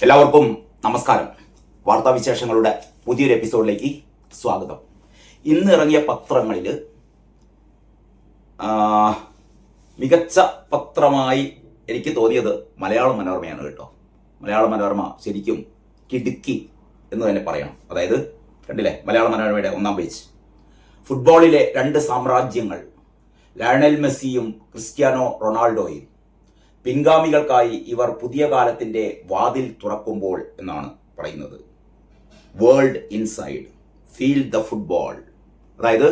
എല്ലാവർക്കും നമസ്കാരം. വാർത്താവിശേഷങ്ങളുടെ പുതിയൊരു എപ്പിസോഡിലേക്ക് സ്വാഗതം. ഇന്ന് ഇറങ്ങിയ പത്രങ്ങളിൽ മികച്ച പത്രമായി എനിക്ക് തോന്നിയത് മലയാള മനോരമയാണ് കേട്ടോ. മലയാള മനോരമ ശരിക്കും കിടുക്കി എന്ന് തന്നെ പറയണം. അതായത് കണ്ടില്ലേ, മലയാള മനോരമയുടെ ഒന്നാം പേജ്. ഫുട്ബോളിലെ രണ്ട് സാമ്രാജ്യങ്ങൾ, ലയണൽ മെസ്സിയും ക്രിസ്ത്യാനോ റൊണാൾഡോയും. പിൻഗാമികൾക്കായി ഇവർ പുതിയ കാലത്തിന്റെ വാതിൽ തുറക്കുമ്പോൾ എന്നാണ് പറയുന്നത്. World inside, feel the football. അതായത്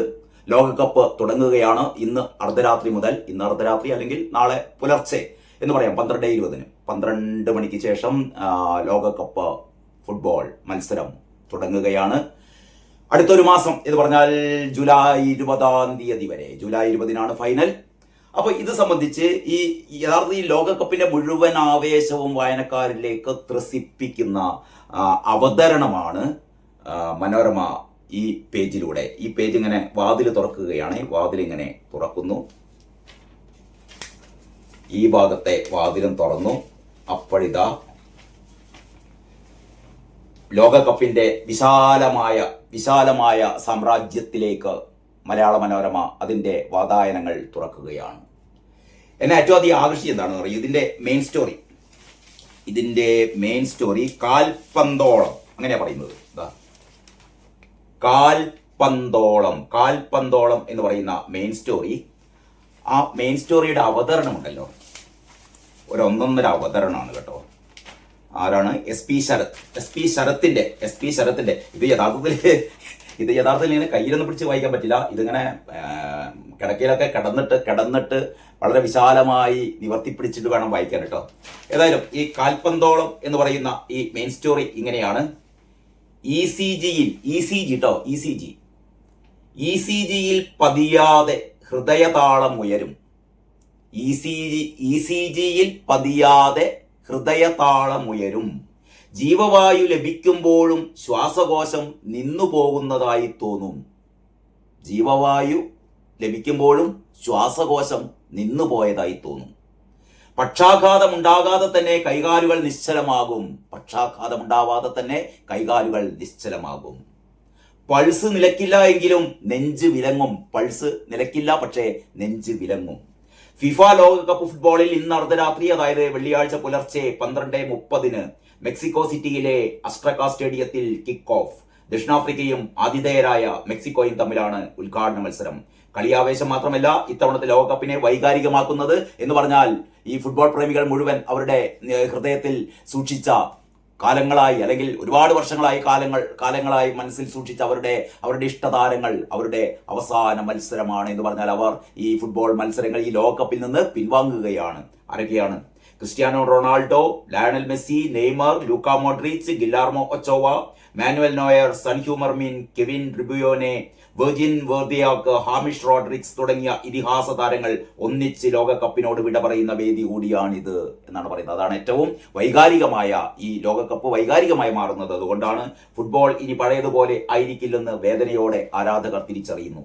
ലോകകപ്പ് തുടങ്ങുകയാണ് ഇന്ന് അർദ്ധരാത്രി മുതൽ. ഇന്ന് അർദ്ധരാത്രി അല്ലെങ്കിൽ നാളെ പുലർച്ചെ എന്ന് പറയാം, 12:20 12 മണിക്ക് ശേഷം ലോകകപ്പ് ഫുട്ബോൾ മത്സരം തുടങ്ങുകയാണ്. അടുത്തൊരു മാസം എന്ന് പറഞ്ഞാൽ ജൂലൈ 20 വരെ. July 20 final. അപ്പോൾ ഇത് സംബന്ധിച്ച് യഥാർത്ഥ ഈ ലോകകപ്പിന്റെ മുഴുവൻ ആവേശവും വായനക്കാരിലേക്ക് ത്രസിപ്പിക്കുന്ന അവതരണമാണ് മനോരമ ഈ പേജിലൂടെ. ഈ പേജ് ഇങ്ങനെ വാതിൽ തുറക്കുകയാണ്. വാതിൽ ഇങ്ങനെ തുറക്കുന്നു. ഈ ഭാഗത്തെ വാതിലും തുറന്നു. അപ്പോഴിതാ ലോകകപ്പിന്റെ വിശാലമായ സാമ്രാജ്യത്തിലേക്ക് മലയാള മനോരമ അതിന്റെ വാതായനങ്ങൾ തുറക്കുകയാണ്. എന്നെ ഏറ്റവും അധികം ആകർഷിച്ചത് എന്താണെന്ന് പറയും, ഇതിന്റെ മെയിൻ സ്റ്റോറി കാൽപന്തോളം, അങ്ങനെയാ പറയുന്നത്. കാൽപന്തോളം എന്ന് പറയുന്ന മെയിൻ സ്റ്റോറി. ആ മെയിൻ സ്റ്റോറിയുടെ അവതരണം ഉണ്ടല്ലോ, ഒരു ഒന്നൊന്നര അവതരണമാണ് കേട്ടോ. ആരാണ്? എസ് പി ശരത്തിന്റെ ഇത് യഥാർത്ഥത്തിൽ ഇങ്ങനെ കയ്യിലൊന്നും പിടിച്ച് വായിക്കാൻ പറ്റില്ല. ഇതിങ്ങനെ കിടക്കയിലൊക്കെ കിടന്നിട്ട് വളരെ വിശാലമായി നിവർത്തിപ്പിടിച്ചിട്ട് വേണം വായിക്കാൻ കേട്ടോ. ഏതായാലും ഈ കാൽപന്തോളം എന്ന് പറയുന്ന ഈ മെയിൻ സ്റ്റോറി ഇങ്ങനെയാണ്. ഇ സി ജിയിൽ പതിയാതെ ഹൃദയതാളം ഉയരും. ജീവവായു ലഭിക്കുമ്പോഴും ശ്വാസകോശം നിന്നു പോകുന്നതായി തോന്നും. പക്ഷാഘാതമുണ്ടാകാതെ തന്നെ കൈകാലുകൾ നിശ്ചലമാകും. പൾസ് നിലക്കില്ല എങ്കിലും നെഞ്ച് വിലങ്ങും. പക്ഷേ നെഞ്ച് വിലങ്ങും. ഫിഫ ലോകകപ്പ് ഫുട്ബോളിൽ ഇന്ന് അർദ്ധരാത്രി, അതായത് വെള്ളിയാഴ്ച പുലർച്ചെ 12:30 മെക്സിക്കോ സിറ്റിയിലെ അസ്ട്രക സ്റ്റേഡിയത്തിൽ കിക്ക് ഓഫ്. ദക്ഷിണാഫ്രിക്കയും ആതിഥേയരായ മെക്സിക്കോയും തമ്മിലാണ് ഉദ്ഘാടന മത്സരം. കളിയാവേശം മാത്രമല്ല ഇത്തവണത്തെ ലോകകപ്പിനെ വൈകാരികമാക്കുന്നത് എന്ന് പറഞ്ഞാൽ ഈ ഫുട്ബോൾ പ്രേമികൾ മുഴുവൻ അവരുടെ ഹൃദയത്തിൽ സൂക്ഷിച്ച കാലങ്ങളായി, അല്ലെങ്കിൽ ഒരുപാട് കാലങ്ങളായി മനസ്സിൽ സൂക്ഷിച്ച അവരുടെ ഇഷ്ടതാരങ്ങൾ, അവരുടെ അവസാന മത്സരമാണ് എന്ന് പറഞ്ഞാൽ അവർ ഈ ഫുട്ബോൾ മത്സരങ്ങൾ, ഈ ലോകകപ്പിൽ നിന്ന് പിൻവാങ്ങുകയാണ്. ആരൊക്കെയാണ്? Cristiano Ronaldo, Lionel Messi, Neymar, Luka Modric, Guillermo Ochoa, Manuel Neuer, Son Heungmin, Kevin De Bruyne, Virgil van Dijk, James Rodriguez തുടങ്ങിയ ഇതിഹാസ താരങ്ങൾ ഒന്നിച്ച് ലോകകപ്പിനോട് വിട പറയുന്ന വേദി കൂടിയാണിത് എന്നാണ് പറയുന്നത്. അതാണ് ഏറ്റവും വൈകാരികമായ, ഈ ലോകകപ്പ് വൈകാരികമായി മാറുന്നത്. അതുകൊണ്ടാണ് ഫുട്ബോൾ ഇനി പഴയതുപോലെ ആയിരിക്കില്ലെന്ന് വേദനയോടെ ആരാധകർ തിരിച്ചറിയുന്നു.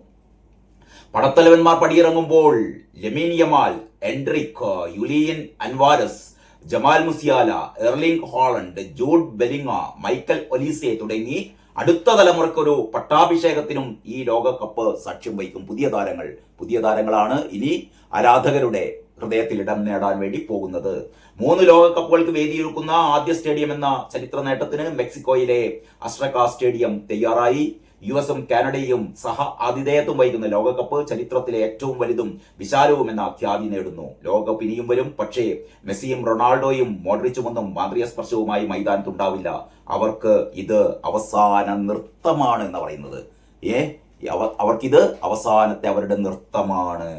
പടത്തലവന്മാർ പടിയിറങ്ങുമ്പോൾ Lamine Yamal, Endrick, Julian Alvarez, Jamal Musiala, Erling Haaland, Jude Bellingham, Michael Olise തുടങ്ങി അടുത്ത തലമുറക്കൊരു പട്ടാഭിഷേകത്തിനും ഈ ലോകകപ്പ് സാക്ഷ്യം വഹിക്കും. പുതിയ താരങ്ങളാണ് ഇനി ആരാധകരുടെ ഹൃദയത്തിൽ ഇടം നേടാൻ വേണ്ടി പോകുന്നത്. 3 ലോകകപ്പുകൾക്ക് വേദിയൊരുക്കുന്ന ആദ്യ സ്റ്റേഡിയം എന്ന ചരിത്ര നേട്ടത്തിന് മെക്സിക്കോയിലെ അസ്ട്രക സ്റ്റേഡിയം തയ്യാറായി. യുഎസും കാനഡയും സഹ ആതിഥേയത്വം വഹിക്കുന്ന ലോകകപ്പ് ചരിത്രത്തിലെ ഏറ്റവും വലുതും വിശാലവും എന്ന ഖ്യാതി നേടുന്നു. ലോകകപ്പ് ഇനിയും വരും, പക്ഷേ മെസ്സിയും റൊണാൾഡോയും മോഡ്രിച്ചുമൊന്നും മാന്ത്രിക സ്പർശവുമായി മൈതാനത്തുണ്ടാവില്ല. അവർക്ക് ഇത് അവസാന നൃത്തമാണ് എന്ന് പറയുന്നത്. അവർക്കിത് അവസാനത്തെ അവരുടെ നൃത്തമാണ്.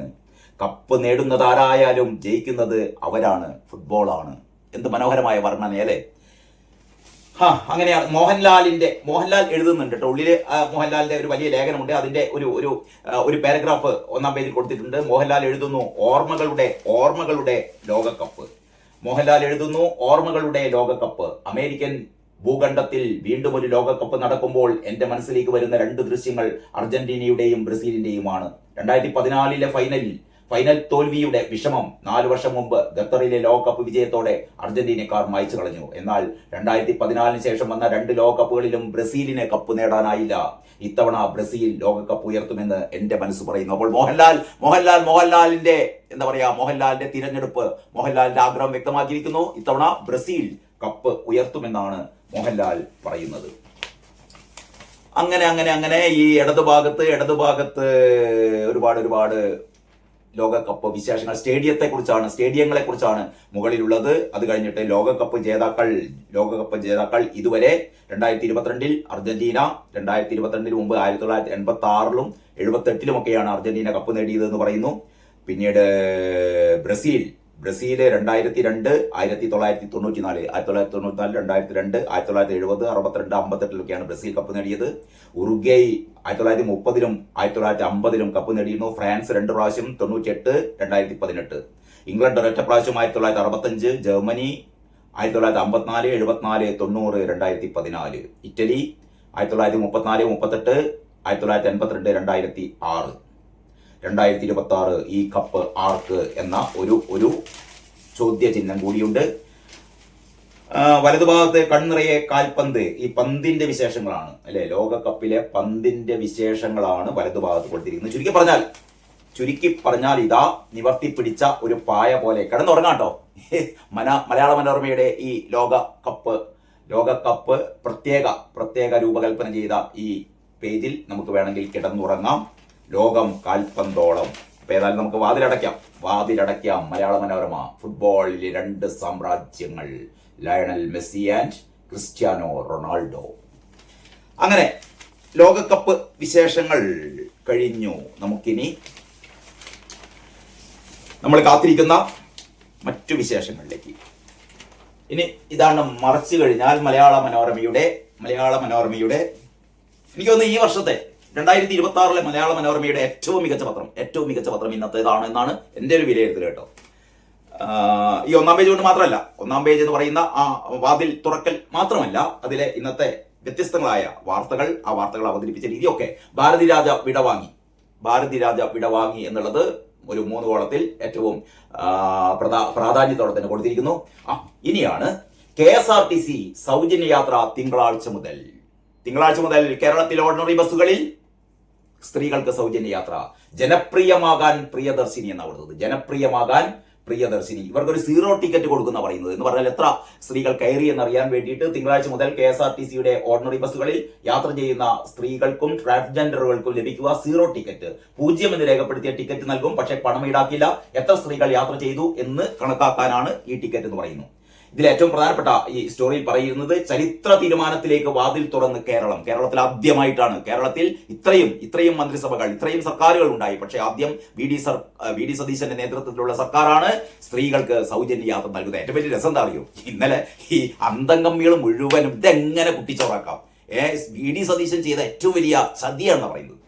കപ്പ് നേടുന്നതാരായാലും ജയിക്കുന്നത് അവരാണ്, ഫുട്ബോളാണ്. എന്ത് മനോഹരമായ വർണ്ണനയല്ലേ. അങ്ങനെയാണ് മോഹൻലാൽ എഴുതുന്നുണ്ട് കേട്ടോ. ഉള്ളില് മോഹൻലാലിന്റെ ഒരു വലിയ ലേഖനമുണ്ട്. അതിന്റെ ഒരു പാരഗ്രാഫ് ഒന്നാം പേജിൽ കൊടുത്തിട്ടുണ്ട്. മോഹൻലാൽ എഴുതുന്നു, ഓർമ്മകളുടെ ലോകകപ്പ്. അമേരിക്കൻ ഭൂഖണ്ഡത്തിൽ വീണ്ടും ഒരു ലോകകപ്പ് നടക്കുമ്പോൾ എന്റെ മനസ്സിലേക്ക് വരുന്ന 2 ദൃശ്യങ്ങൾ അർജന്റീനയുടെയും ബ്രസീലിന്റെയുമാണ്. 2014 ഫൈനലിൽ ഫൈനൽ തോൽവിയുടെ വിഷമം 4 വർഷം മുമ്പ് ഖത്തറിലെ ലോകകപ്പ് വിജയത്തോടെ അർജന്റീനക്കാർ മായ്ച്ചു കളഞ്ഞു. എന്നാൽ 2014 ശേഷം വന്ന 2 ലോകകപ്പുകളിലും ബ്രസീലിന് കപ്പ് നേടാനായില്ല. ഇത്തവണ ബ്രസീൽ ലോകകപ്പ് ഉയർത്തുമെന്ന് എന്റെ മനസ്സ് പറയുന്നു. അപ്പോൾ മോഹൻലാലിന്റെ മോഹൻലാലിന്റെ തിരഞ്ഞെടുപ്പ്, മോഹൻലാലിന്റെ ആഗ്രഹം വ്യക്തമാക്കിയിരിക്കുന്നു. ഇത്തവണ ബ്രസീൽ കപ്പ് ഉയർത്തുമെന്നാണ് മോഹൻലാൽ പറയുന്നത്. അങ്ങനെ ഈ ഇടതുഭാഗത്ത് ഒരുപാട് ലോകകപ്പ് വിശേഷങ്ങൾ, സ്റ്റേഡിയങ്ങളെ കുറിച്ചാണ് മുകളിലുള്ളത്. അത് കഴിഞ്ഞിട്ട് ലോകകപ്പ് ജേതാക്കൾ ഇതുവരെ 2022 അർജന്റീന, 2022 മുമ്പ് 1986 78 അർജന്റീന കപ്പ് നേടിയതെന്ന് പറയുന്നു. പിന്നീട് ബ്രസീൽ 2002, 1994, 2002, 1970, 62, 58 ബ്രസീൽ കപ്പ് നേടിയത്. ഉറുഗ്വേ 1930 1950 കപ്പ് നേടിയിരുന്നു. ഫ്രാൻസ് 2 പ്രാവശ്യം 98, 2018. ഇംഗ്ലണ്ട് ഒരൊറ്റ പ്രാവശ്യം 1965, ജർമ്മനി 1954, 74, 90, 2014. ഇറ്റലി 1934, 38, 1982, 2006. 2026 ഈ കപ്പ് ആർക്ക് എന്ന ഒരു ചോദ്യചിഹ്നം കൂടിയുണ്ട്. വലതുഭാഗത്ത് കൺനിറയെ കാൽപന്ത്, ഈ പന്തിന്റെ വിശേഷങ്ങളാണ് അല്ലെ, ലോകകപ്പിലെ പന്തിന്റെ വിശേഷങ്ങളാണ് വലതുഭാഗത്ത് കൊടുത്തിരിക്കുന്നത്. ചുരുക്കി പറഞ്ഞാൽ ഇതാ നിവർത്തിപ്പിടിച്ച ഒരു പായ പോലെ കിടന്നുറങ്ങാട്ടോ. മലയാള മനോരമയുടെ ഈ ലോകകപ്പ് പ്രത്യേക രൂപകൽപ്പന ചെയ്ത ഈ പേജിൽ നമുക്ക് വേണമെങ്കിൽ കിടന്നുറങ്ങാം. ലോകം കാൽപന്തോളം. അപ്പൊ ഏതായാലും നമുക്ക് വാതിലടയ്ക്കാം. മലയാള മനോരമ. ഫുട്ബോളിലെ 2 സാമ്രാജ്യങ്ങൾ, Lionel Messi and Cristiano Ronaldo. അങ്ങനെ ലോകകപ്പ് വിശേഷങ്ങൾ കഴിഞ്ഞു. നമുക്കിനി നമ്മൾ കാത്തിരിക്കുന്ന മറ്റു വിശേഷങ്ങളിലേക്ക്. ഇനി ഇതാണ് മറച്ചു കഴിഞ്ഞാൽ മലയാള മനോരമയുടെ എനിക്ക് തോന്നുന്നു ഈ വർഷത്തെ 2026 മലയാള മനോരമയുടെ ഏറ്റവും മികച്ച പത്രം ഇന്നത്തേതാണ് എന്നാണ് എൻ്റെ ഒരു വിലയിരുത്തൽ കേട്ടോ. ഈ 1ാം പേജ് കൊണ്ട് മാത്രമല്ല, 1ാം പേജ് എന്ന് പറയുന്ന ആ വാതിൽ തുറക്കൽ മാത്രമല്ല, അതിലെ ഇന്നത്തെ വ്യത്യസ്തങ്ങളായ വാർത്തകൾ, ആ വാർത്തകൾ അവതരിപ്പിച്ച രീതിയൊക്കെ. ഭാരതി രാജ വിടവാങ്ങി എന്നുള്ളത് ഒരു 3 കോളത്തിൽ ഏറ്റവും പ്രാധാന്യത്തോടെ തന്നെ കൊടുത്തിരിക്കുന്നു. ഇനിയാണ് KSRTC സൗജന്യ യാത്ര തിങ്കളാഴ്ച മുതൽ കേരളത്തിൽ ഓർഡിനറി ബസ്സുകളിൽ സ്ത്രീകൾക്ക് സൗജന്യ യാത്ര. ജനപ്രിയമാകാൻ പ്രിയദർശിനി എന്നാണ് പറയുന്നത്. ഇവർക്കൊരു 0 ടിക്കറ്റ് കൊടുക്കുന്ന പറയുന്നത്. എന്ന് പറഞ്ഞാൽ എത്ര സ്ത്രീകൾ കയറി എന്നറിയാൻ വേണ്ടിയിട്ട് തിങ്കളാഴ്ച മുതൽ KSRTCയുടെ ഓർഡിനറി ബസ്സുകളിൽ യാത്ര ചെയ്യുന്ന സ്ത്രീകൾക്കും ട്രാൻസ്ജെൻഡറുകൾക്കും ലഭിക്കുക 0 ടിക്കറ്റ്. 0 എന്ന് രേഖപ്പെടുത്തിയ ടിക്കറ്റ് നൽകും, പക്ഷെ പണം ഈടാക്കില്ല. എത്ര സ്ത്രീകൾ യാത്ര ചെയ്തു എന്ന് കണക്കാക്കാനാണ് ഈ ടിക്കറ്റ് എന്ന് പറയുന്നു. ഇതിൽ ഏറ്റവും പ്രധാനപ്പെട്ട ഈ സ്റ്റോറിയിൽ പറയുന്നത്, ചരിത്ര തീരുമാനത്തിലേക്ക് വാതിൽ തുറന്ന് കേരളത്തിൽ ആദ്യമായിട്ടാണ്. കേരളത്തിൽ ഇത്രയും മന്ത്രിസഭകൾ, ഇത്രയും സർക്കാരുകൾ ഉണ്ടായി. പക്ഷേ ആദ്യം വി ഡി സതീശന്റെ നേതൃത്വത്തിലുള്ള സർക്കാരാണ് സ്ത്രീകൾക്ക് സൗജന്യ യാത്ര നൽകുന്നത്. ഏറ്റവും വലിയ രസം എന്താ അറിയോ, ഇന്നലെ ഈ അന്തംകമ്മികൾ മുഴുവനും ഇതെങ്ങനെ കുട്ടിച്ചോറാക്കാം. വി ഡി സതീശൻ ചെയ്ത ഏറ്റവും വലിയ ചതിയാണെന്ന് പറയുന്നത്.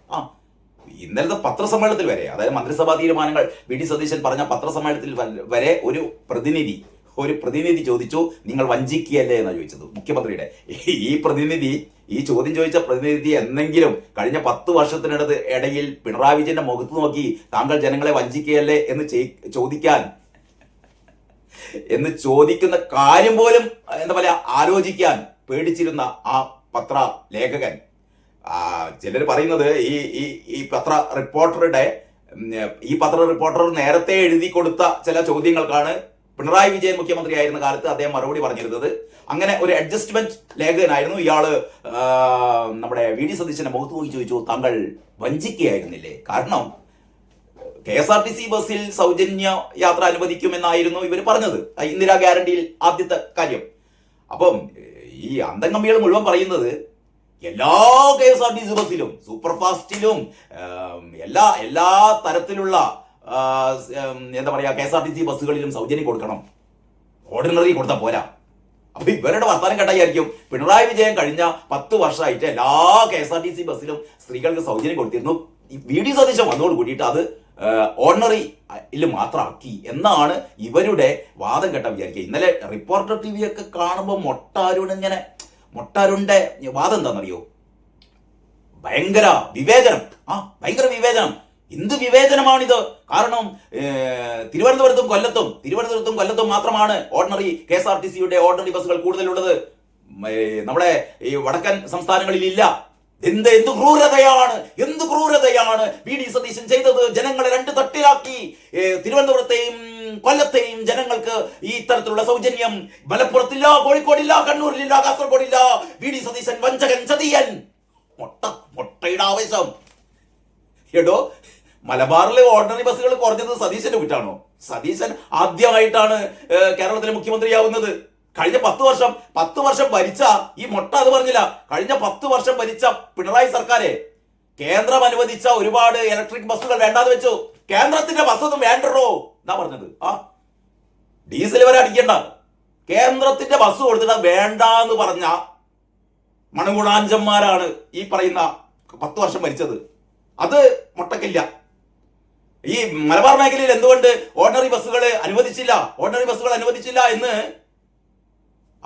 ഇന്നലത്തെ പത്രസമ്മേളനത്തിൽ വരെ, അതായത് മന്ത്രിസഭാ തീരുമാനങ്ങൾ വി ഡി സതീശൻ പറഞ്ഞ പത്രസമ്മേളനത്തിൽ വരെ ഒരു പ്രതിനിധി ചോദിച്ചു, നിങ്ങൾ വഞ്ചിക്കുകയല്ലേ എന്നാണ് ചോദിച്ചത് മുഖ്യമന്ത്രിയുടെ. ഈ ചോദ്യം ചോദിച്ച പ്രതിനിധി എന്നെങ്കിലും കഴിഞ്ഞ 10 വർഷത്തിനിടയിൽ പിണറായി വിജയന്റെ മുഖത്ത് നോക്കി താങ്കൾ ജനങ്ങളെ വഞ്ചിക്കുകയല്ലേ എന്ന് ചോദിക്കുന്ന കാര്യം പോലും ആലോചിക്കാൻ പേടിച്ചിരുന്ന ആ പത്ര ലേഖകൻ. ചിലർ പറയുന്നത് ഈ പത്ര റിപ്പോർട്ടർ നേരത്തെ എഴുതി കൊടുത്ത ചില ചോദ്യങ്ങൾക്കാണ് പിണറായി വിജയൻ മുഖ്യമന്ത്രിയായിരുന്ന കാലത്ത് അദ്ദേഹം മറുപടി പറഞ്ഞിരുന്നത്. അങ്ങനെ ഒരു അഡ്ജസ്റ്റ്മെന്റ് ലേഖകനായിരുന്നു ഇയാള്. നമ്മുടെ വി ഡി സതീശന്റെ മുഖത്ത് നോക്കി ചോദിച്ചു, താങ്കൾ വഞ്ചിക്കുകയായിരുന്നില്ലേ? കാരണം KSRTC ബസ്സിൽ സൗജന്യ യാത്ര അനുവദിക്കുമെന്നായിരുന്നു ഇവർ പറഞ്ഞത്, ഇന്ദിരാ ഗ്യാരണ്ടിയിൽ ആദ്യത്തെ കാര്യം. അപ്പം ഈ അന്തംകമ്മികൾ മുഴുവൻ പറയുന്നത് എല്ലാ KSRTC ബസ്സിലും, സൂപ്പർ ഫാസ്റ്റിലും, എല്ലാ തരത്തിലുള്ള KSRTC ബസ്സുകളിലും സൗജന്യം കൊടുക്കണം, ഓർഡിനറി കൊടുത്താൽ പോരാ. അപ്പൊ ഇവരുടെ വർത്താനം കേട്ടായിരിക്കും പിണറായി വിജയൻ കഴിഞ്ഞ 10 വർഷമായിട്ട് എല്ലാ KSRTC ബസ്സിലും സ്ത്രീകൾക്ക് സൗജന്യം കൊടുത്തിരുന്നു. വി ഡി സതീശൻ വന്നോട് കൂടിയിട്ട് അത് ഓർഡിനറിയിൽ മാത്രമാക്കി എന്നാണ് ഇവരുടെ വാദം കേട്ടാ വിചാരിക്കുക. ഇന്നലെ റിപ്പോർട്ടർ TV ഒക്കെ കാണുമ്പോൾ മൊട്ടാരുന്റെ വാദം എന്താണെന്നറിയോ? ഭയങ്കര വിവേചനം. എന്ത് വിവേചനമാണിത്? കാരണം തിരുവനന്തപുരത്തും കൊല്ലത്തും മാത്രമാണ് ഓർഡിനറി KSRTCയുടെ ഓർഡിനറി ബസ്സുകൾ കൂടുതലുള്ളത്. നമ്മുടെ ഈ വടക്കൻ സംസ്ഥാനങ്ങളിൽ ഇല്ല. എന്ത് ക്രൂരതയാണ് VD സതീശൻ ചെയ്തത്? ജനങ്ങളെ രണ്ട് തട്ടിലാക്കി. തിരുവനന്തപുരത്തെയും കൊല്ലത്തെയും ജനങ്ങൾക്ക് ഈ ഇത്തരത്തിലുള്ള സൗജന്യം മലപ്പുറത്തില്ല, കോഴിക്കോടില്ല, കണ്ണൂരിലില്ല, കാസർഗോഡില്ല. VD സതീശൻ വഞ്ചകൻ, ചതിയൻ. മുട്ടയുടെ ആവേശം. എടോ, മലബാറിലെ ഓർഡിനറി ബസ്സുകൾ കുറഞ്ഞത് സതീശന്റെ കുറ്റാണോ? സതീശൻ ആദ്യമായിട്ടാണ് കേരളത്തിലെ മുഖ്യമന്ത്രിയാവുന്നത്. കഴിഞ്ഞ 10 വർഷം ഭരിച്ച ഈ മൊട്ട അത് പറഞ്ഞില്ല. കഴിഞ്ഞ 10 വർഷം ഭരിച്ച പിണറായി സർക്കാരെ കേന്ദ്രം അനുവദിച്ച ഒരുപാട് ഇലക്ട്രിക് ബസ്സുകൾ വേണ്ടാതെ വെച്ചു. കേന്ദ്രത്തിന്റെ ബസ്സൊന്നും വേണ്ടോ എന്നാ പറഞ്ഞത്. ഡീസൽ വരെ അടിക്കണ്ട, കേന്ദ്രത്തിന്റെ ബസ് കൊടുത്തിട്ട് വേണ്ടാന്ന് പറഞ്ഞ മണഗുണാഞ്ചന്മാരാണ് ഈ പറയുന്ന 10 വർഷം ഭരിച്ചത്. അത് മൊട്ടക്കില്ല. ഈ മലബാർ മേഖലയിൽ എന്തുകൊണ്ട് ഓർഡിനറി ബസ്സുകൾ അനുവദിച്ചില്ല എന്ന്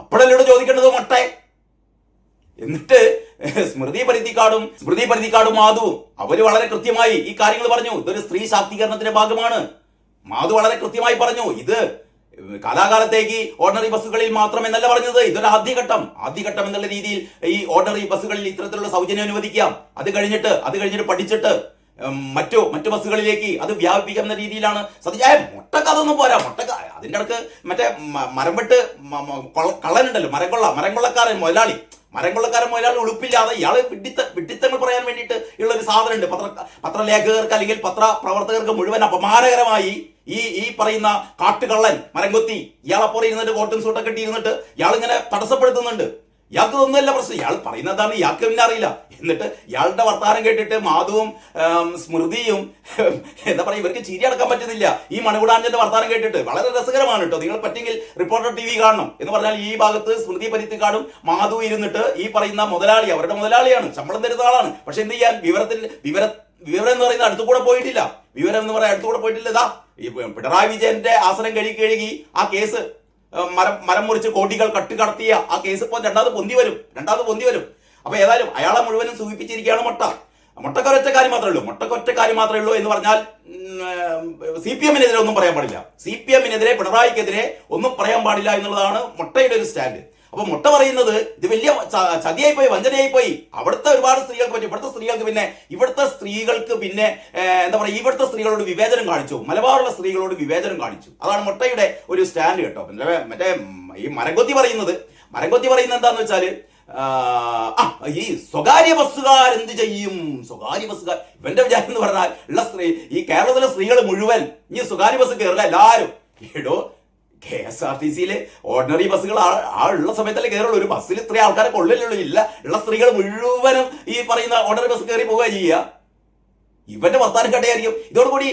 അപ്പോഴല്ലോട് ചോദിക്കേണ്ടത് മൊട്ടെ. എന്നിട്ട് സ്മൃതി പരുത്തിക്കാടും മാധുവും അവര് വളരെ കൃത്യമായി ഈ കാര്യങ്ങൾ പറഞ്ഞു. ഇതൊരു സ്ത്രീ ശാക്തീകരണത്തിന്റെ ഭാഗമാണ്. മാധു വളരെ കൃത്യമായി പറഞ്ഞു, ഇത് കാലാകാലത്തേക്ക് ഓർഡിനറി ബസ്സുകളിൽ മാത്രം എന്നല്ല പറഞ്ഞത്. ഇതൊരു ആദ്യഘട്ടം എന്നുള്ള രീതിയിൽ ഈ ഓർഡിനറി ബസ്സുകളിൽ ഇത്തരത്തിലുള്ള സൗജന്യം അനുവദിക്കാം. അത് കഴിഞ്ഞിട്ട് പഠിച്ചിട്ട് മറ്റു ബസ്സുകളിലേക്ക് അത് വ്യാപിപ്പിക്കുന്ന രീതിയിലാണ് മൊട്ടക്ക് അതൊന്നും പോരാ. മൊട്ടക്ക് അതിൻ്റെ അടുക്ക് മറ്റേ മരംവെട്ട് കള്ളനുണ്ടല്ലോ, മരംകൊള്ളക്കാരൻ മുതലാളി ഉളുപ്പില്ലാതെ ഇയാള് വിഡ്ഢിത്തങ്ങൾ പറയാൻ വേണ്ടിയിട്ട് ഉള്ള ഒരു സാധനം ഉണ്ട്. പത്രലേഖകർക്ക് അല്ലെങ്കിൽ പത്രപ്രവർത്തകർക്ക് മുഴുവൻ അപമാനകരമായി ഈ പറയുന്ന കാട്ടുകള്ളൻ മരംകൊത്തി ഇയാളെപ്പോലെ ഇരുന്നിട്ട് കോട്ടും സൂട്ടൊക്കെ ഇട്ടിരുന്നിട്ട് ഇയാളിങ്ങനെ തടസ്സപ്പെടുത്തുന്നുണ്ട്. ഇയാൾക്ക് ഒന്നുമല്ല പ്രശ്നം, ഇയാൾ പറയുന്നതാണ് ഇയാൾക്ക് പിന്നെ അറിയില്ല. എന്നിട്ട് ഇയാളുടെ വർത്താനം കേട്ടിട്ട് മാധുവും സ്മൃതിയും എന്താ പറയുക, ഇവർക്ക് ചിരി അടക്കാൻ പറ്റുന്നില്ല. ഈ മണികുടാഞ്ചന്റെ വർത്താനം കേട്ടിട്ട് വളരെ രസകരമാണ് കേട്ടോ. നിങ്ങൾ പറ്റെങ്കിൽ റിപ്പോർട്ടർ TV കാണണം. എന്ന് പറഞ്ഞാൽ ഈ ഭാഗത്ത് സ്മൃതി പരുത്തിക്കാടും മാധു ഇരുന്നിട്ട് ഈ പറയുന്ന മുതലാളി, അവരുടെ മുതലാളിയാണ്, ശമ്പളം തരുന്ന ആളാണ്. പക്ഷെ എന്ത് ചെയ്യാൻ, വിവരം എന്ന് പറയുന്നത് അടുത്തുകൂടെ പോയിട്ടില്ല. ഇതാ ഈ പിണറായി വിജയന്റെ ആസനം കഴുകി ആ കേസ് മരം മുറിച്ച് കോടികൾ കടത്തിയ ആ കേസ് ഇപ്പോൾ രണ്ടാമത് പൊന്തി വരും. അപ്പൊ ഏതായാലും അയാളെ മുഴുവനും സൂചിപ്പിച്ചിരിക്കുകയാണ് മൊട്ടക്കൊറ്റ കാര്യം മാത്രമേ ഉള്ളൂ എന്ന് പറഞ്ഞാൽ CPM-നെതിരെ ഒന്നും പറയാൻ പാടില്ല. CPM-നെതിരെ, പിണറായിക്കെതിരെ ഒന്നും പറയാൻ പാടില്ല എന്നുള്ളതാണ് മൊട്ടയുടെ ഒരു സ്റ്റാൻഡ്. അപ്പൊ മൊട്ട പറയുന്നത് ഇത് വലിയ ചതിയായി പോയി, വഞ്ചനയായി പോയി. അവിടുത്തെ ഒരുപാട് സ്ത്രീകൾക്ക് പറ്റും. ഇവിടുത്തെ സ്ത്രീകൾക്ക് പിന്നെ എന്താ പറയുക, ഇവിടുത്തെ സ്ത്രീകളോട് വിവേചനം കാണിച്ചു, മലബാറുള്ള സ്ത്രീകളോട് വിവേചനം കാണിച്ചു. അതാണ് മൊട്ടയുടെ ഒരു സ്റ്റാൻഡ് കേട്ടോ. മറ്റേ ഈ മരംകൊത്തി പറയുന്നത് എന്താന്ന് വെച്ചാല് ഈ സ്വകാര്യ ബസ്സുകാർ എന്ത് ചെയ്യും? ഇവന്റെ വിചാരം എന്ന് പറഞ്ഞാൽ ഈ കേരളത്തിലെ സ്ത്രീകൾ മുഴുവൻ ഈ സ്വകാര്യ ബസ് കയറില്ല എല്ലാരും. KSRTCയില് ഓർഡിനറി ബസ്സുകൾ ഉള്ള സമയത്തല്ലേ കയറുള്ളൂ. ഒരു ബസ്സിൽ ഇത്ര ആൾക്കാരെ കൊള്ളില്ലുള്ളൂ. ഉള്ള സ്ത്രീകൾ മുഴുവനും ഈ പറയുന്ന ഓർഡിനറി ബസ് കയറി പോവുക ചെയ്യുക. ഇവന്റെ വർത്താനം കണ്ടയായിരിക്കും. ഇതോടുകൂടി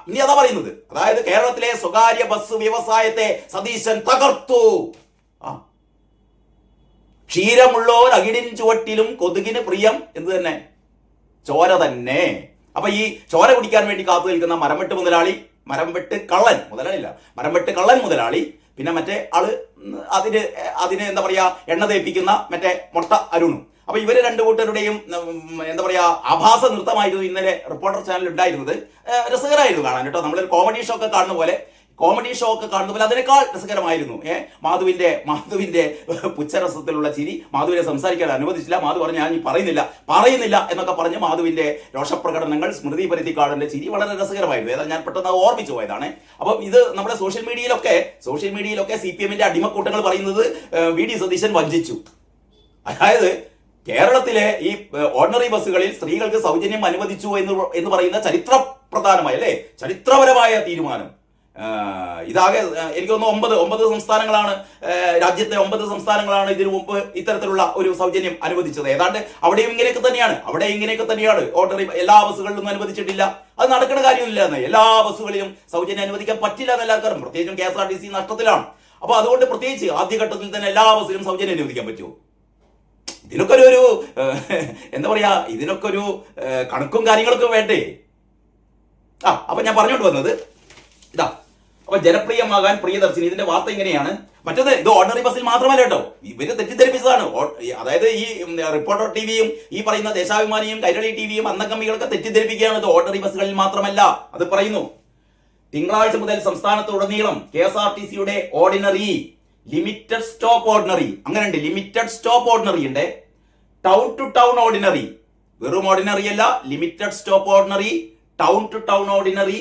ഇനി അതാ പറയുന്നത്, അതായത് കേരളത്തിലെ സ്വകാര്യ ബസ് വ്യവസായത്തെ സതീശൻ തകർത്തു. ക്ഷീരമുള്ളോർ അകിടിൻ ചുവട്ടിലും കൊതുകിന് പ്രിയം എന്ന് തന്നെ, ചോര തന്നെ. അപ്പൊ ഈ ചോര കുടിക്കാൻ വേണ്ടി കാത്തു നിൽക്കുന്ന മരംവെട്ട് കള്ളൻ മുതലാളി, പിന്നെ മറ്റേ ആള് അതിന് എന്താ പറയാ എണ്ണ തേപ്പിക്കുന്ന മറ്റേ മൊട്ട അരുണും. അപ്പൊ ഇവര് രണ്ടു കൂട്ടരുടെയും എന്താ പറയാ ആഭാസ നൃത്തമായിരുന്നു ഇന്നലെ റിപ്പോർട്ടർ ചാനൽ ഉണ്ടായിരുന്നത്. രസകരമായിരുന്നു കാണാൻ കേട്ടോ. നമ്മളൊരു കോമഡി ഷോ ഒക്കെ കാണുന്ന പോലെ അതിനേക്കാൾ രസകരമായിരുന്നു. മാധുവിന്റെ പുച്ഛരസത്തിലുള്ള ചിരി. മാധുവിനെ സംസാരിക്കാൻ അനുവദിച്ചില്ല. മാധു പറഞ്ഞു ഞാൻ പറയുന്നില്ല എന്നൊക്കെ പറഞ്ഞ് മാധുവിന്റെ രോഷപ്രകടനങ്ങൾ, സ്മൃതി പരുത്തിക്കാടിന്റെ ചിരി വളരെ രസകരമായിരുന്നു. ഏതാ ഞാൻ പെട്ടെന്ന് ഓർമ്മിച്ചു പോയതാണ്. അപ്പം ഇത് നമ്മുടെ സോഷ്യൽ മീഡിയയിലൊക്കെ CPM-ന്റെ അടിമക്കൂട്ടങ്ങൾ പറയുന്നത് VD സതീശൻ വഞ്ചിച്ചു. അതായത് കേരളത്തിലെ ഈ ഓർഡിനറി ബസ്സുകളിൽ സ്ത്രീകൾക്ക് സൗജന്യം അനുവദിച്ചു എന്ന് പറയുന്ന ചരിത്രപരമായ തീരുമാനം. ഇതാകെ എനിക്ക് തോന്നുന്നു 9 സംസ്ഥാനങ്ങളാണ്, രാജ്യത്തെ 9 സംസ്ഥാനങ്ങളാണ് ഇതിനു മുമ്പ് ഇത്തരത്തിലുള്ള ഒരു സൗജന്യം അനുവദിച്ചത്. ഏതാണ്ട് അവിടെയും ഇങ്ങനെയൊക്കെ തന്നെയാണ്. ഓർഡിനറി എല്ലാ ബസ്സുകളിലും അനുവദിച്ചിട്ടില്ല. അത് നടക്കുന്ന കാര്യമില്ല. എല്ലാ ബസ്സുകളിലും സൗജന്യം അനുവദിക്കാൻ പറ്റില്ല എന്ന് എല്ലാവർക്കും, പ്രത്യേകിച്ചും KSRTC നഷ്ടത്തിലാണ്. അപ്പൊ അതുകൊണ്ട് പ്രത്യേകിച്ച് ആദ്യഘട്ടത്തിൽ തന്നെ എല്ലാ ബസ്സിലും സൗജന്യം അനുവദിക്കാൻ പറ്റുമോ? ഇതിനൊക്കെ ഒരു എന്താ പറയാ, ഇതിനൊക്കെ ഒരു കണക്കും കാര്യങ്ങളൊക്കെ വേണ്ടേ? അപ്പൊ ഞാൻ പറഞ്ഞോണ്ട് വന്നത് ഇതാ, അപ്പൊ ജനപ്രിയമാകാൻ പ്രിയദർശിനി. ഇതിന്റെ വാർത്ത ഇങ്ങനെയാണ്. മറ്റത് ഇത് ഓർഡിനറി ബസ്സിൽ മാത്രമല്ല കേട്ടോ, ഇവര് തെറ്റിദ്ധരിപ്പിച്ചതാണ്. അതായത് ഈ റിപ്പോർട്ടർ ടിവിയും ഈ പറയുന്ന ദേശാഭിമാനിയും കൈരളി ടിവിയും അന്നക്കമ്മികളൊക്കെ തെറ്റിദ്ധരിപ്പിക്കുകയാണ്. ഇത് ഓർഡിനറി ബസ്സുകളിൽ മാത്രമല്ല. അത് പറയുന്നു, തിങ്കളാഴ്ച മുതൽ സംസ്ഥാനത്തുടനീളം KSRTCയുടെ ഓർഡിനറി, ലിമിറ്റഡ് സ്റ്റോപ്പ് ഓർഡിനറി, അങ്ങനെയുണ്ട്. ലിമിറ്റഡ് സ്റ്റോപ്പ് ഓർഡിനറി ഉണ്ട്, ടൗൺ ടു ടൗൺ ഓർഡിനറി, വെറും ഓർഡിനറി അല്ല, limited stop ordinary, town to town ordinary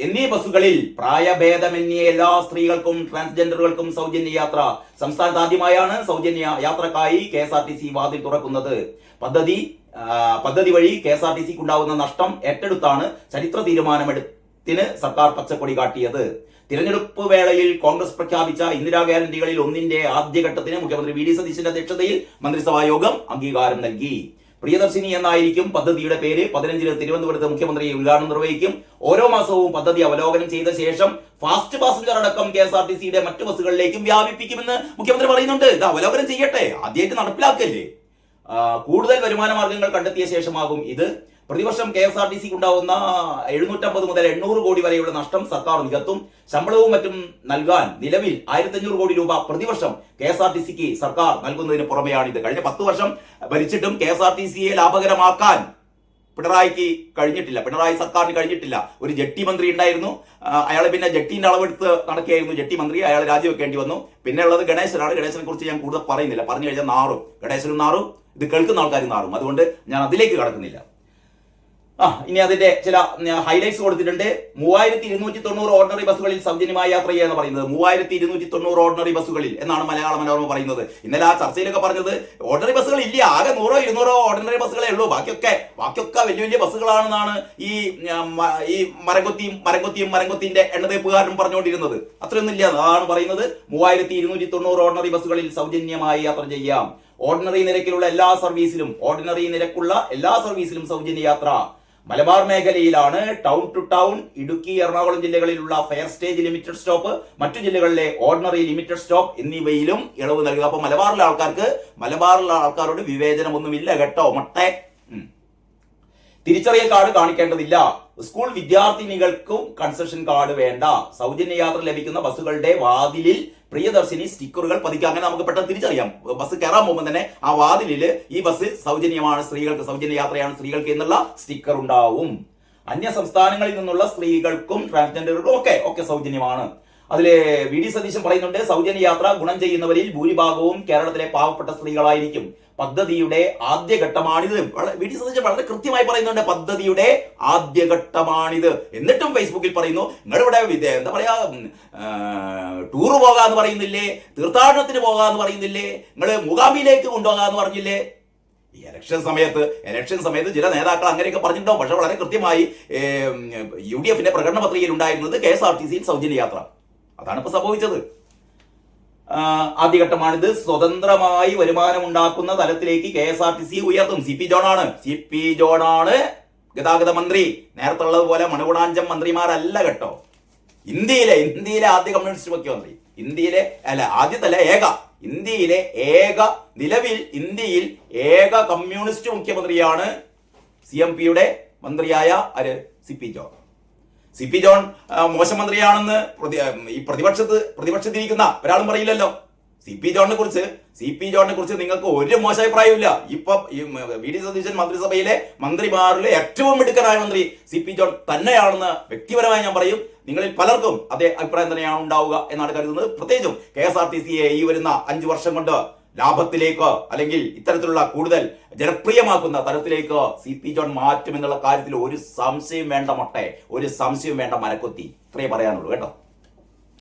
എന്നീ ബസ്സുകളിൽ പ്രായഭേദമന്യേ എല്ലാ സ്ത്രീകൾക്കും ട്രാൻസ്ജെൻഡറുകൾക്കും സൗജന്യ യാത്ര. സംസ്ഥാനത്ത് ആദ്യമായാണ് സൗജന്യ യാത്രക്കായി KSRTC വാതിൽ തുറക്കുന്നത്. പദ്ധതി വഴി KSRTCക്ക് ഉണ്ടാകുന്ന നഷ്ടം ഏറ്റെടുത്താണ് ചരിത്ര തീരുമാനമെടുത്തിന് സർക്കാർ പച്ചക്കൊടി കാട്ടിയത്. തിരഞ്ഞെടുപ്പ് വേളയിൽ കോൺഗ്രസ് പ്രഖ്യാപിച്ച ഇന്ദിരാ ഗ്യാരണ്ടികളിൽ ഒന്നിന്റെ ആദ്യഘട്ടത്തിന് മുഖ്യമന്ത്രി VD സതീശന്റെ അധ്യക്ഷതയിൽ മന്ത്രിസഭാ യോഗം അംഗീകാരം നൽകി. പ്രിയദർശിനി എന്നായിരിക്കും പദ്ധതിയുടെ പേര്. 15-ന് തിരുവനന്തപുരത്ത് മുഖ്യമന്ത്രി ഉദ്ഘാടനം നിർവഹിക്കും. ഓരോ മാസവും പദ്ധതി അവലോകനം ചെയ്ത ശേഷം ഫാസ്റ്റ് പാസഞ്ചർ അടക്കം KSRTCയുടെ മറ്റു ബസ്സുകളിലേക്കും വ്യാപിപ്പിക്കുമെന്ന് മുഖ്യമന്ത്രി പറയുന്നുണ്ട്. ഇത് അവലോകനം ചെയ്യട്ടെ, ആദ്യമായിട്ട് നടപ്പിലാക്കല്ലേ. കൂടുതൽ വരുമാന മാർഗങ്ങൾ കണ്ടെത്തിയ ശേഷമാകും ഇത്. പ്രതിവർഷം KSRTCക്ക് ഉണ്ടാവുന്ന 750 മുതൽ 800 കോടി വരെയുള്ള നഷ്ടം സർക്കാർ നികത്തും. ശമ്പളവും മറ്റും നൽകാൻ നിലവിൽ 1500 കോടി രൂപ പ്രതിവർഷം KSRTCക്ക് സർക്കാർ നൽകുന്നതിന് പുറമെയാണിത്. കഴിഞ്ഞ 10 വർഷം ഭരിച്ചിട്ടും KSRTCയെ ലാഭകരമാക്കാൻ പിണറായിക്ക് കഴിഞ്ഞിട്ടില്ല, പിണറായി സർക്കാരിന് കഴിഞ്ഞിട്ടില്ല. ഒരു ജെട്ടി മന്ത്രി ഉണ്ടായിരുന്നു, അയാൾ പിന്നെ ജെട്ടിന്റെ അളവെടുത്ത് നടക്കുകയായിരുന്നു ജെട്ടി മന്ത്രി, അയാൾ രാജിവെക്കേണ്ടി വന്നു. പിന്നെ ഉള്ളത് ഗണേശനാണ്. ഗണേശനെ കുറിച്ച് ഞാൻ കൂടുതൽ പറയുന്നില്ല, പറഞ്ഞു കഴിഞ്ഞാൽ നാറും, ഗണേശനും നാറും, ഇത് കേൾക്കുന്ന ആൾക്കാരും നാറും. അതുകൊണ്ട് ഞാൻ അതിലേക്ക് കടക്കുന്നില്ല. ഇനി അതിന്റെ ചില ഹൈലൈറ്റ്സ് കൊടുത്തിട്ടുണ്ട്. 3290 ഓർഡിനറി ബസ്സുകളിൽ സൗജന്യമായ യാത്ര ചെയ്യുക എന്ന് പറയുന്നത്. 3290 ഓർഡിനറി ബസ്സുകളിൽ എന്നാണ് മലയാള മനോരമ പറയുന്നത്. ഇന്നലെ ആ ചർച്ചയിലൊക്കെ പറഞ്ഞത് ഓർഡിനറി ബസ്സുകൾ ഇല്ല, ആകെ 100-200 ഓർഡിനറി ബസ്സുകളേ ഉള്ളൂ, ബാക്കിയൊക്കെ വലിയ വലിയ ബസ്സുകളാണെന്നാണ് ഈ മരംകൊത്തിന്റെ എണ്ണതേപ്പുകാരനും പറഞ്ഞുകൊണ്ടിരുന്നത്. അത്രയൊന്നും ഇല്ല, അതാണ് പറയുന്നത്. 3290 ഓർഡിനറി ബസ്സുകളിൽ സൗജന്യമായി യാത്ര ചെയ്യാം. ഓർഡിനറി നിരക്കിലുള്ള എല്ലാ സർവീസിലും സൗജന്യ യാത്ര. മലബാർ മേഖലയിലാണ് town to town, Idukki, Ernakulam ജില്ലകളിലുള്ള ഫെയർ സ്റ്റേജ് ലിമിറ്റഡ് സ്റ്റോപ്പ്, മറ്റു ജില്ലകളിലെ ഓർഡിനറി ലിമിറ്റഡ് സ്റ്റോപ്പ് എന്നിവയിലും ഇളവ് നൽകുക. അപ്പൊ മലബാറിലെ ആൾക്കാരോട് വിവേചനമൊന്നുമില്ല കേട്ടോ മൊട്ടെ. തിരിച്ചറിയൽ കാർഡ് കാണിക്കേണ്ടതില്ല. സ്കൂൾ വിദ്യാർത്ഥിനികൾക്കും കൺസെഷൻ കാർഡ് വേണ്ട. സൗജന്യ യാത്ര ലഭിക്കുന്ന ബസ്സുകളുടെ വാതിലിൽ പ്രിയദർശിനി സ്റ്റിക്കറുകൾ പതിക്കുക. അങ്ങനെ നമുക്ക് പെട്ടെന്ന് തിരിച്ചറിയാം. ബസ് കയറാൻ പോകുമ്പോൾ തന്നെ ആ വാതിലില് ഈ ബസ് സൗജന്യമാണ് സ്ത്രീകൾക്ക്, സൗജന്യ യാത്രയാണ് സ്ത്രീകൾക്ക് എന്നുള്ള സ്റ്റിക്കർ ഉണ്ടാവും. അന്യ സംസ്ഥാനങ്ങളിൽ നിന്നുള്ള സ്ത്രീകൾക്കും ട്രാൻസ്ജെൻഡറുകൾക്കും ഒക്കെ സൗജന്യമാണ്. അതില് VD സതീശൻ പറയുന്നുണ്ട്, സൗജന്യ യാത്ര ഗുണം ചെയ്യുന്നവരിൽ ഭൂരിഭാഗവും കേരളത്തിലെ പാവപ്പെട്ട സ്ത്രീകളായിരിക്കും. പദ്ധതിയുടെ ആദ്യഘട്ടമാണിത്. VD സതീശൻ വളരെ കൃത്യമായി പറയുന്നുണ്ട്, പദ്ധതിയുടെ ആദ്യഘട്ടമാണിത്. എന്നിട്ടും ഫേസ്ബുക്കിൽ പറയുന്നു, നിങ്ങളിവിടെ എന്താ പറയാ, ടൂറ് പോകാന്ന് പറയുന്നില്ലേ, തീർത്ഥാടനത്തിന് പോകാന്ന് പറയുന്നില്ലേ, നിങ്ങൾ മുകാമിലേക്ക് കൊണ്ടുപോകാന്ന് പറഞ്ഞില്ലേ. ഇലക്ഷൻ സമയത്ത് ചില നേതാക്കൾ അങ്ങനെയൊക്കെ പറഞ്ഞിട്ടുണ്ടാവും. പക്ഷെ വളരെ കൃത്യമായി UDFന്റെ പ്രകടന പത്രികയിൽ ഉണ്ടായിരുന്നത് KSRTCയിൽ സൗജന്യ യാത്ര. അതാണ് ഇപ്പൊ സംഭവിച്ചത്. ആദ്യഘട്ടമാണിത്. സ്വതന്ത്രമായി വരുമാനം ഉണ്ടാക്കുന്ന തലത്തിലേക്ക് KSRTC ഉയർത്തും. CP ജോണാണ് ഗതാഗത മന്ത്രി. നേരത്തെ ഉള്ളതുപോലെ മണുകുണാഞ്ചം മന്ത്രിമാരല്ല കേട്ടോ. ഇന്ത്യയിലെ ആദ്യ കമ്മ്യൂണിസ്റ്റ് മുഖ്യമന്ത്രി, നിലവിൽ ഇന്ത്യയിൽ ഏക കമ്മ്യൂണിസ്റ്റ് മുഖ്യമന്ത്രിയാണ് CMPയുടെ മന്ത്രിയായ CP ജോൺ മോശം മന്ത്രിയാണെന്ന് ഈ പ്രതിപക്ഷത്തിരിക്കുന്ന ഒരാളും പറയില്ലല്ലോ. CP ജോണിനെ കുറിച്ച് നിങ്ങൾക്ക് ഒരു മോശാഭിപ്രായമില്ല. ഇപ്പൊ VD സതീശൻ മന്ത്രിസഭയിലെ മന്ത്രിമാരിലെ ഏറ്റവും മിടുക്കനായ മന്ത്രി CP ജോൺ തന്നെയാണെന്ന് വ്യക്തിപരമായി ഞാൻ പറയും. നിങ്ങളിൽ പലർക്കും അതേ അഭിപ്രായം തന്നെയാണ് ഉണ്ടാവുക എന്നാണ് കരുതുന്നത്. പ്രത്യേകിച്ചും KSRTCയെ ഈ വരുന്ന 5 വർഷം കൊണ്ട് ലാഭത്തിലേക്ക് അല്ലെങ്കിൽ ഇത്തരത്തിലുള്ള കൂടുതൽ ജനപ്രിയമാക്കുന്ന തരത്തിലേക്ക് CP ജോൺ മാറ്റുമെന്നുള്ള കാര്യത്തിൽ ഒരു സംശയം വേണ്ട മൊട്ടെ, ഒരു സംശയം വേണ്ട മരക്കൊത്തി. ഇത്രയേ പറയാനുള്ളൂ കേട്ടോ.